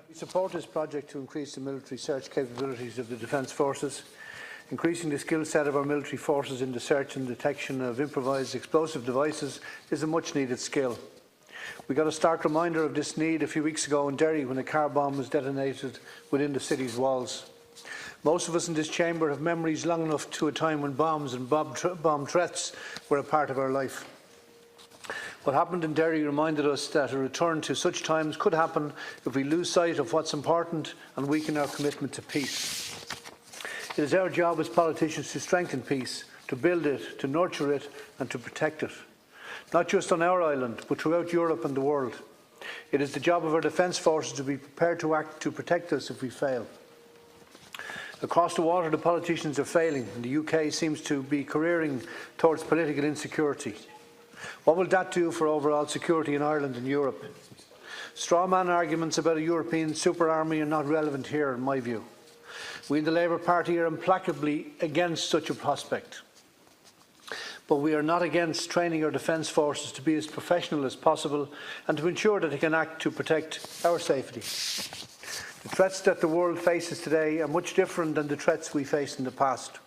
We support this project to increase the military search capabilities of the Defence Forces. Increasing the skill set of our military forces in the search and detection of improvised explosive devices is a much-needed skill. We got a stark reminder of this need a few weeks ago in Derry when a car bomb was detonated within the city's walls. Most of us in this chamber have memories long enough to a time when bombs and bomb threats were a part of our life. What happened in Derry reminded us that a return to such times could happen if we lose sight of what's important and weaken our commitment to peace. It is our job as politicians to strengthen peace, to build it, to nurture it and to protect it. Not just on our island, but throughout Europe and the world. It is the job of our defence forces to be prepared to act to protect us if we fail. Across the water, the politicians are failing, and the UK seems to be careering towards political insecurity. What will that do for overall security in Ireland and Europe? Straw-man arguments about a European super army are not relevant here, in my view. We in the Labour Party are implacably against such a prospect. But we are not against training our defence forces to be as professional as possible and to ensure that they can act to protect our safety. The threats that the world faces today are much different than the threats we faced in the past.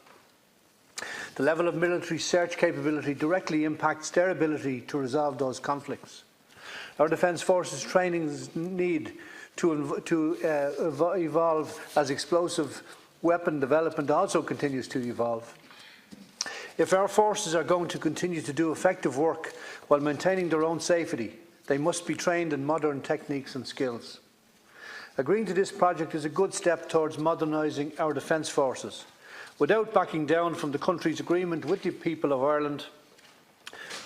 The level of military search capability directly impacts their ability to resolve those conflicts. Our defence forces trainings need to evolve as explosive weapon development also continues to evolve. If our forces are going to continue to do effective work while maintaining their own safety, they must be trained in modern techniques and skills. Agreeing to this project is a good step towards modernising our defence forces, without backing down from the country's agreement with the people of Ireland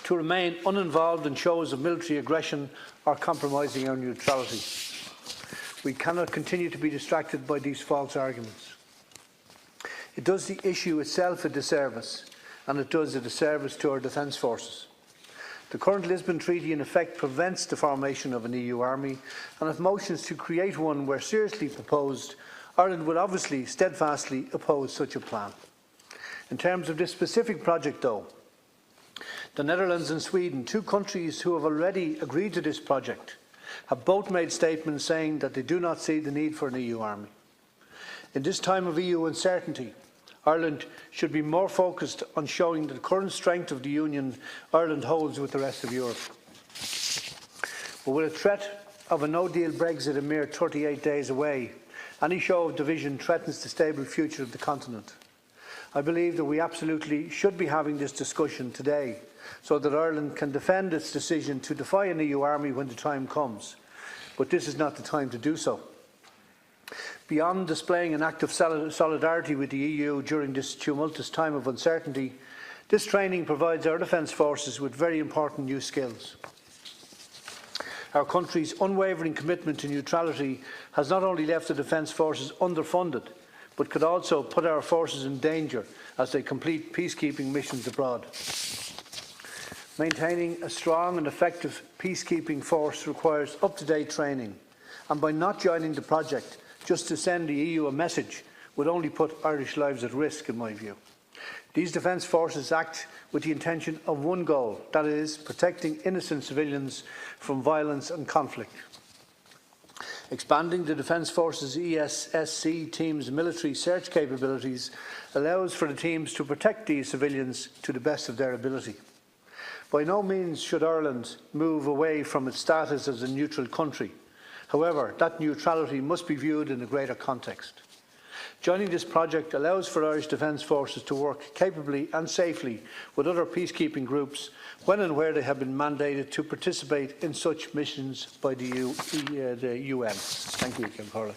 to remain uninvolved in shows of military aggression or compromising our neutrality. We cannot continue to be distracted by these false arguments. It does the issue itself a disservice, and it does a disservice to our defence forces. The current Lisbon Treaty in effect prevents the formation of an EU army, and if motions to create one were seriously proposed, Ireland would obviously steadfastly oppose such a plan. In terms of this specific project though, the Netherlands and Sweden, two countries who have already agreed to this project, have both made statements saying that they do not see the need for an EU army. In this time of EU uncertainty, Ireland should be more focused on showing the current strength of the Union Ireland holds with the rest of Europe. But with a threat of a no-deal Brexit a mere 38 days away, any show of division threatens the stable future of the continent. I believe that we absolutely should be having this discussion today so that Ireland can defend its decision to defy an EU army when the time comes. But this is not the time to do so. Beyond displaying an act of solidarity with the EU during this tumultuous time of uncertainty, this training provides our defence forces with very important new skills. Our country's unwavering commitment to neutrality has not only left the defence forces underfunded, but could also put our forces in danger as they complete peacekeeping missions abroad. Maintaining a strong and effective peacekeeping force requires up-to-date training, and by not joining the project just to send the EU a message would only put Irish lives at risk, in my view. These defence forces act with the intention of one goal, that is, protecting innocent civilians from violence and conflict. Expanding the Defence Forces ESSC team's military search capabilities allows for the teams to protect these civilians to the best of their ability. By no means should Ireland move away from its status as a neutral country. However, that neutrality must be viewed in a greater context. Joining this project allows for Irish Defence Forces to work capably and safely with other peacekeeping groups when and where they have been mandated to participate in such missions by the UN. Thank you, Kim Corley.